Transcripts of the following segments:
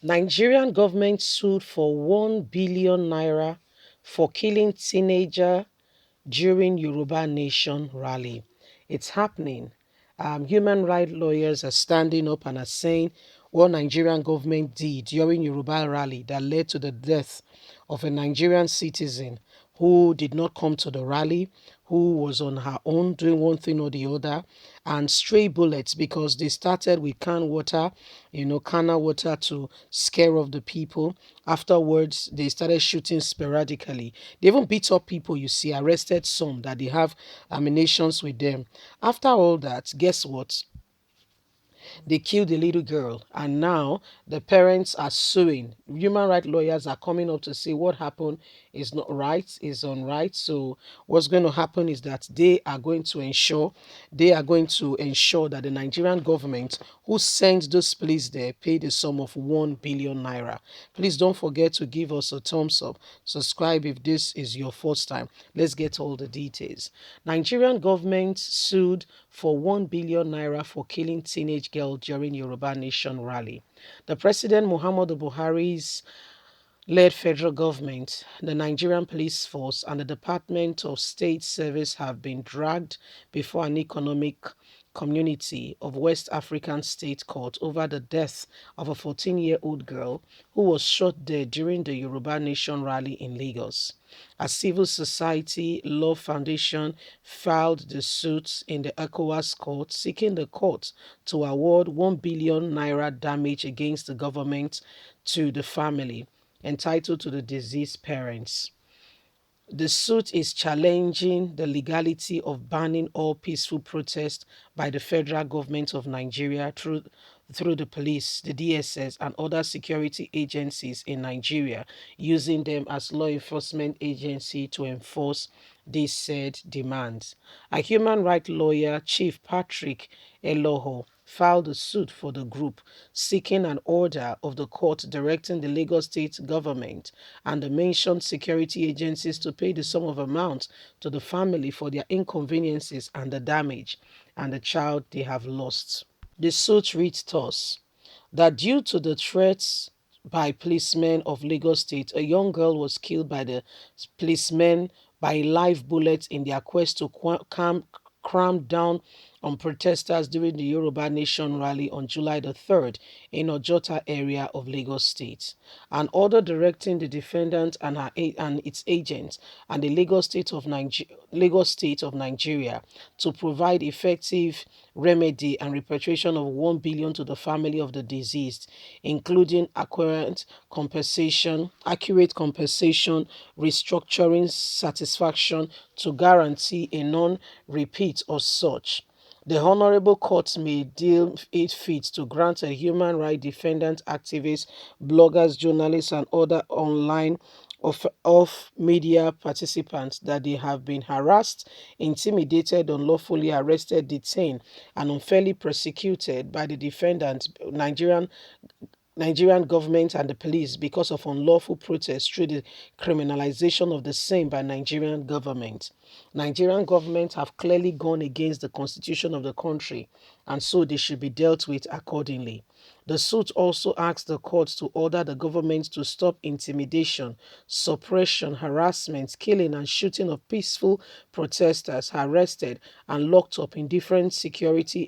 Nigerian government sued for 1 billion naira for killing teenager during Yoruba Nation rally. It's happening. Human rights lawyers are standing up and are saying what Nigerian government did during Yoruba rally that led to the death of a Nigerian citizen who did not come to the rally, who was on her own doing one thing or the other, and stray bullets because they started with canned water, canna water to scare off the people. Afterwards, they started shooting sporadically. They even beat up people, you see, arrested some that they have ammunitions with them. After all that, guess what? They killed the little girl, and now the parents are suing. Human rights lawyers are coming up to say what happened is not right, is unright. So what's going to happen is that they are going to ensure that the Nigerian government who sent those police there paid a sum of 1 billion naira. Please don't forget to give us a thumbs up. Subscribe if this is your first time. Let's get all the details. Nigerian government sued for 1 billion naira for killing teenage girl during Yoruba Nation rally. The President Muhammadu Buhari's led federal government, the Nigerian police force, and the Department of State Service have been dragged before an economic community of West African state court over the death of a 14-year-old girl who was shot dead during the Yoruba Nation rally in Lagos. A civil society law foundation filed the suit in the ECOWAS court, seeking the court to award 1 billion naira damage against the government to the family entitled to the deceased parents. The suit is challenging the legality of banning all peaceful protests by the federal government of Nigeria through the police, the DSS, and other security agencies in Nigeria, using them as law enforcement agency to enforce these said demands. A human rights lawyer, Chief Patrick Eloho, filed a suit for the group, seeking an order of the court directing the Lagos state government and the mentioned security agencies to pay the sum of amount to the family for their inconveniences and the damage and the child they have lost. The suit reads thus: that due to the threats by policemen of Lagos State, a young girl was killed by the policemen by live bullets in their quest to cram down on protesters during the Yoruba Nation rally on July the 3rd in Ojota area of Lagos State. An order directing the defendant and its agents and the Lagos State of Nigeria to provide effective remedy and repatriation of 1 billion to the family of the deceased, including accurate compensation, restructuring satisfaction to guarantee a non-repeat of such. The Honorable Court may deem it fit to grant a human rights defendant, activists, bloggers, journalists, and other online of media participants that they have been harassed, intimidated, unlawfully arrested, detained, and unfairly persecuted by the defendant, Nigerian government and the police because of unlawful protests through the criminalization of the same by Nigerian government. Nigerian government have clearly gone against the constitution of the country, and so they should be dealt with accordingly. The suit also asks the court to order the government to stop intimidation, suppression, harassment, killing, and shooting of peaceful protesters arrested and locked up in different security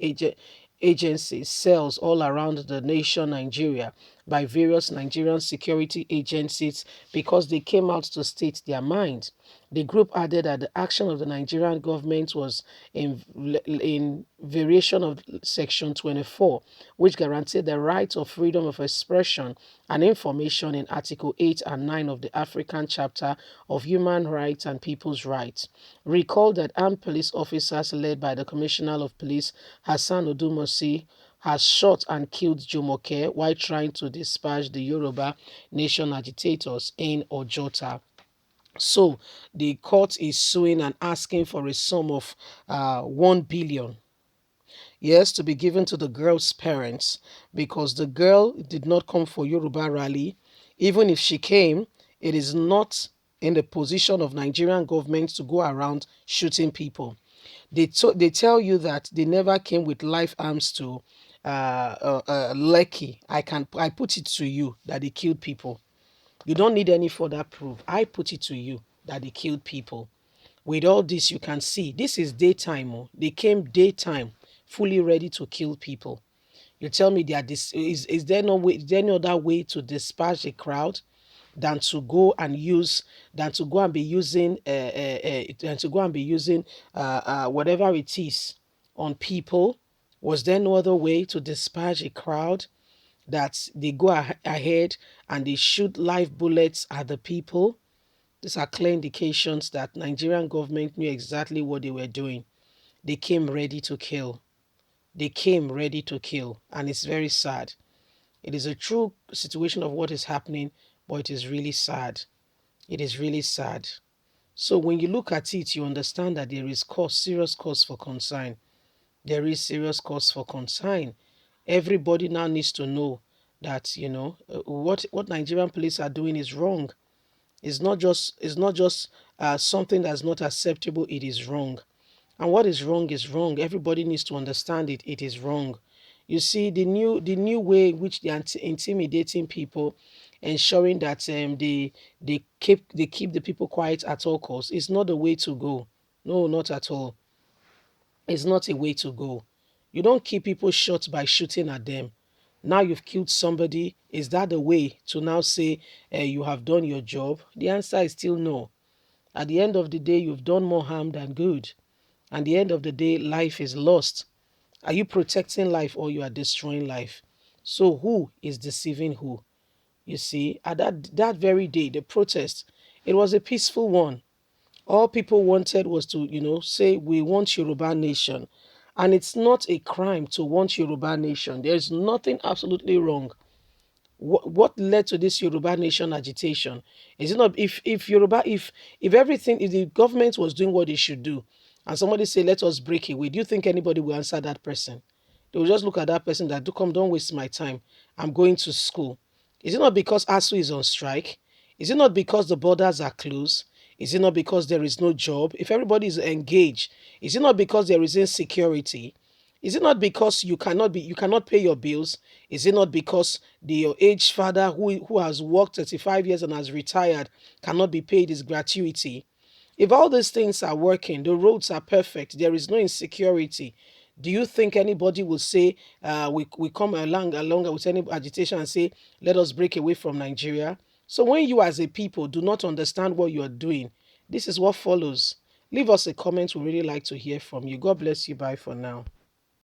agencies, cells all around the nation, Nigeria, by various Nigerian security agencies because they came out to state their mind. The group added that the action of the Nigerian government was in variation of Section 24, which guaranteed the right of freedom of expression and information in Article 8 and 9 of the African Chapter of Human Rights and People's Rights. Recall that armed police officers led by the Commissioner of Police, Hassan Odumosi, has shot and killed Jumoke while trying to dispatch the Yoruba Nation agitators in Ojota. So the court is suing and asking for a sum of 1 billion, yes, to be given to the girl's parents because the girl did not come for Yoruba rally. Even if she came, it is not in the position of Nigerian government to go around shooting people. They tell you that they never came with live arms to Lekki, I put it to you that they killed people. You don't need any further proof. I put it to you that they killed people. With all this, you can see this is daytime. Oh. They came daytime, fully ready to kill people. You tell me that this is there no way, is there any other way to dispatch a crowd than to go and use than to go and be using than to go and be using whatever it is on people? Was there no other way to dispatch a crowd that they go ahead and they shoot live bullets at the people? These are clear indications that Nigerian government knew exactly what they were doing. They came ready to kill. They came ready to kill, and it's very sad. It is a true situation of what is happening, but it is really sad. It is really sad. So when you look at it, you understand that there is cause, serious cause for concern. There is serious cause for concern. Everybody now needs to know that what Nigerian police are doing is wrong. It's not just something that's not acceptable. It is wrong. And what is wrong is wrong. Everybody needs to understand it. It is wrong. You see, the new way in which they are intimidating people, ensuring that they keep the people quiet at all costs, is not the way to go. No, not at all. It's not a way to go. You don't keep people shut by shooting at them. Now you've killed somebody. Is that the way to now say you have done your job? The answer is still no. At the end of the day, you've done more harm than good. At the end of the day, life is lost. Are you protecting life or you are destroying life? So who is deceiving who? You see, at that very day, the protest, it was a peaceful one. All people wanted was to, say we want Yoruba nation. And it's not a crime to want Yoruba nation. There's nothing absolutely wrong. What led to this Yoruba nation agitation? Is it not if Yoruba if everything if the government was doing what they should do, and somebody say let us break away, do you think anybody will answer that person? They will just look at that person that do come, don't waste my time. I'm going to school. Is it not because ASU is on strike? Is it not because the borders are closed? Is it not because there is no job? If everybody is engaged, is it not because there is insecurity? Is it not because you cannot pay your bills? Is it not because your aged father who has worked 35 years and has retired cannot be paid his gratuity? If all these things are working, the roads are perfect, there is no insecurity, do you think anybody will say we come along with any agitation and say let us break away from Nigeria? So when you as a people do not understand what you are doing, this is what follows. Leave us a comment. We really like to hear from you. God bless you. Bye for now.